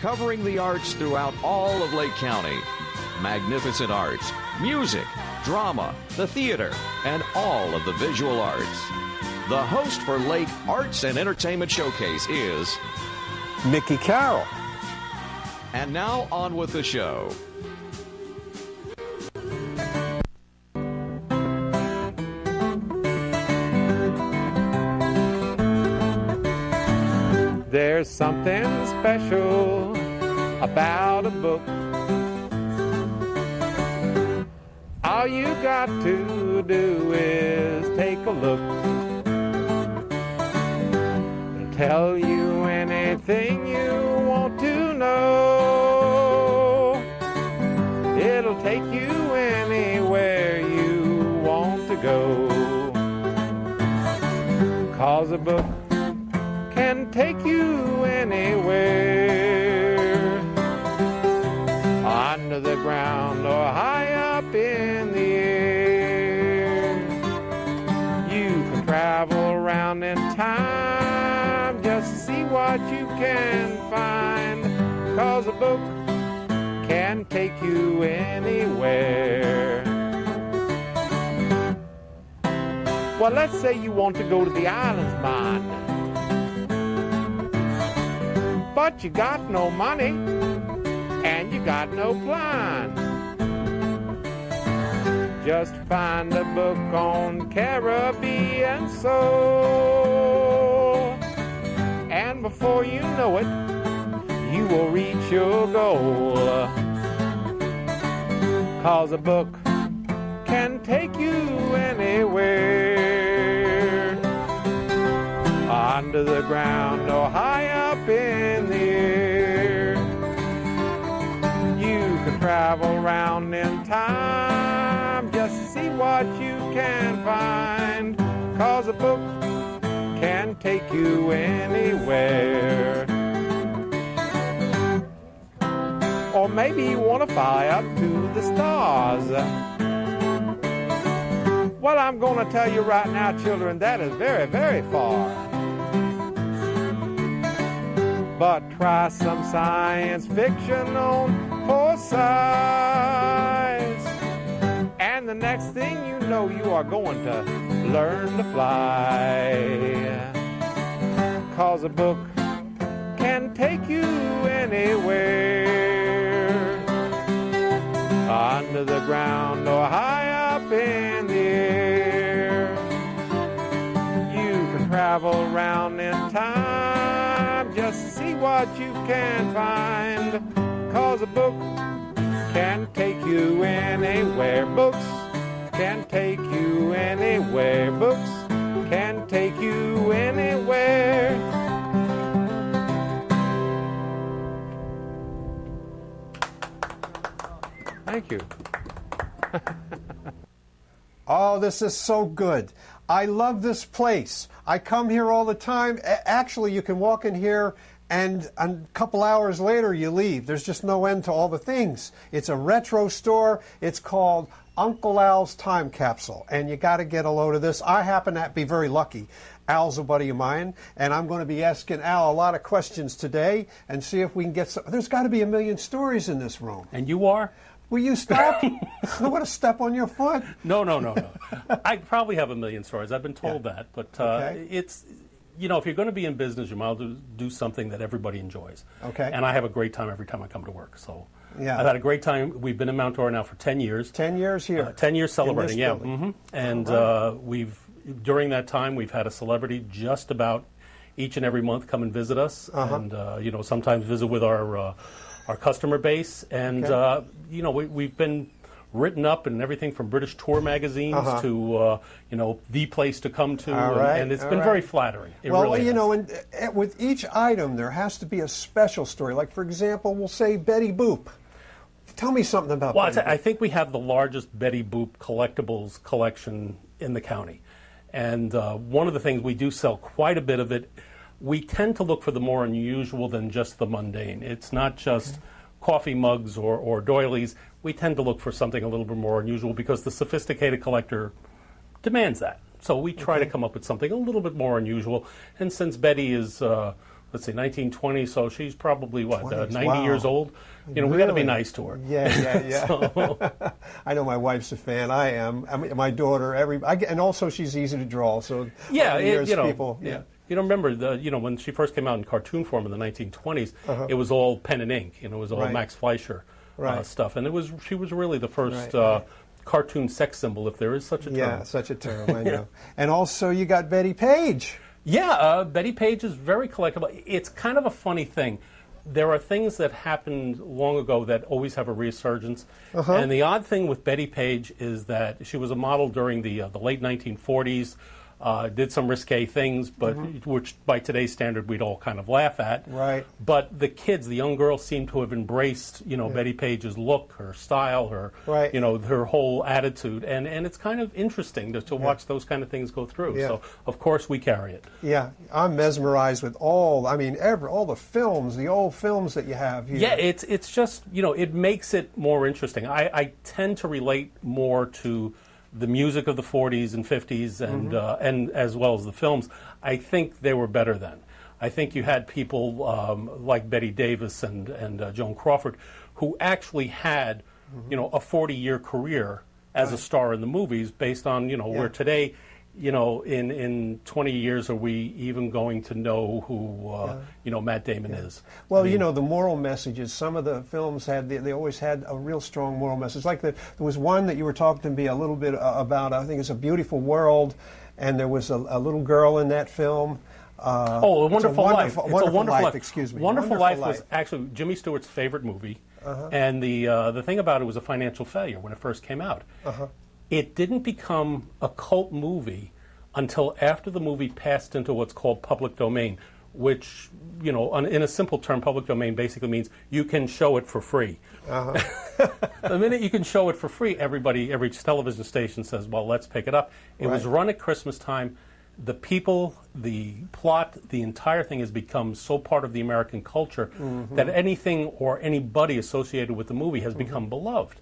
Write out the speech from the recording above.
covering the arts throughout all of Lake County. Magnificent arts, music, drama, the theater, and all of the visual arts. The host for Lake Arts and Entertainment Showcase is Mickey Carroll. And now on with the show. There's something special about a book. All you got to do is take a look. It'll tell you anything you want to know. It'll take you anywhere you want to go. 'Cause a book can take you anywhere, under the ground or high up in the air. You can travel around in time just to see what you can find, 'cause a book can take you anywhere. Well, let's say you want to go to the islands, man, but you got no money and you got no plan. Just find a book on Caribbean soul, and before you know it, you will reach your goal. 'Cause a book can take you anywhere, under the ground or high up in the air. You can travel around in time just to see what you can find, 'cause a book can take you anywhere. Or maybe you want to fly up to the stars. Well, I'm going to tell you right now, children, that is very, very far. But try some science fiction on for size, and the next thing you know, you are going to learn to fly. 'Cause a book can take you anywhere, under the ground or high up in the air. You can travel around in time just to see what you can find, 'cause a book can take you anywhere. Books can take you anywhere. Books can take you anywhere. Thank you. Oh, this is so good. I love this place. I come here all the time. Actually, you can walk in here and a couple hours later you leave. There's just no end to all the things. It's a retro store. It's called Uncle Al's Time Capsule, and you got to get a load of this. I happen to be very lucky. Al's a buddy of mine, and I'm going to be asking Al a lot of questions today and see if we can get some. There's got to be a million stories in this room. And you are? Will you stop? I want to step on your foot. No. I probably have a million stories. I've been told that. But Okay. It's, you know, if you're going to be in business, you might as well do something that everybody enjoys. Okay. And I have a great time every time I come to work. So Yeah. I've had a great time. We've been in Mount Dora now for 10 years. 10 years here. 10 years celebrating, in this yeah. building. And All during that time, we've had a celebrity just about each and every month come and visit us. And, you know, sometimes visit with our customer base. And, Okay. you know, we've been written up in everything from British tour magazines to, you know, the place to come to. All right, and it's all been right. very flattering. It Well, really you has. know, and with each item, there has to be a special story. Like, for example, we'll say Betty Boop. Tell me something about Well, Betty Boop. I think we have the largest Betty Boop collectibles collection in the county. And one of the things, we do sell quite a bit of it. We tend to look for the more unusual than just the mundane. It's not just coffee mugs or doilies. We tend to look for something a little bit more unusual because the sophisticated collector demands that. So we try to come up with something a little bit more unusual. And since Betty is let's see, 1920, so she's probably, 90 wow. years old? You know, we got to be nice to her. Yeah. So, I know my wife's a fan. I am. I mean, my daughter, and also she's easy to draw. So yeah, over the years, you know, people, yeah. You know, remember, when she first came out in cartoon form in the 1920s, it was all pen and ink. You know, it was all Right. Max Fleischer stuff. And she was really the first Right. cartoon sex symbol, if there is such a term. Yeah, such a term, I know. And also you got Betty Page. Yeah, Betty Page is very collectible. It's kind of a funny thing. There are things that happened long ago that always have a resurgence. And the odd thing with Betty Page is that she was a model during the late 1940s, did some risque things, but which by today's standard we'd all kind of laugh at. Right. But the kids, the young girls, seem to have embraced, Betty Page's look, her style, her, Right. her whole attitude, and it's kind of interesting to watch those kind of things go through. Yeah. So of course we carry it. Yeah, I'm mesmerized with all the films, the old films that you have here. Yeah, it's just, it makes it more interesting. I tend to relate more to the music of the 40s and 50s and as well as the films. I think they were better then. I think you had people like Betty Davis and Joan Crawford who actually had, a 40-year career as a star in the movies based on, where today, in 20 years, are we even going to know who, Matt Damon is? Well, the moral messages, some of the films they always had a real strong moral message. Like there was one that you were talking to me a little bit about, I think it's A Beautiful World, and there was a little girl in that film. A Wonderful Life. It's a Wonderful Life, excuse me. Wonderful Life was actually Jimmy Stewart's favorite movie, and the thing about it was a financial failure when it first came out. It didn't become a cult movie until after the movie passed into what's called public domain, which, in a simple term, public domain basically means you can show it for free. The minute you can show it for free, every television station says, well, let's pick it up. It was run at Christmas time. The people, the plot, the entire thing has become so part of the American culture that anything or anybody associated with the movie has become beloved.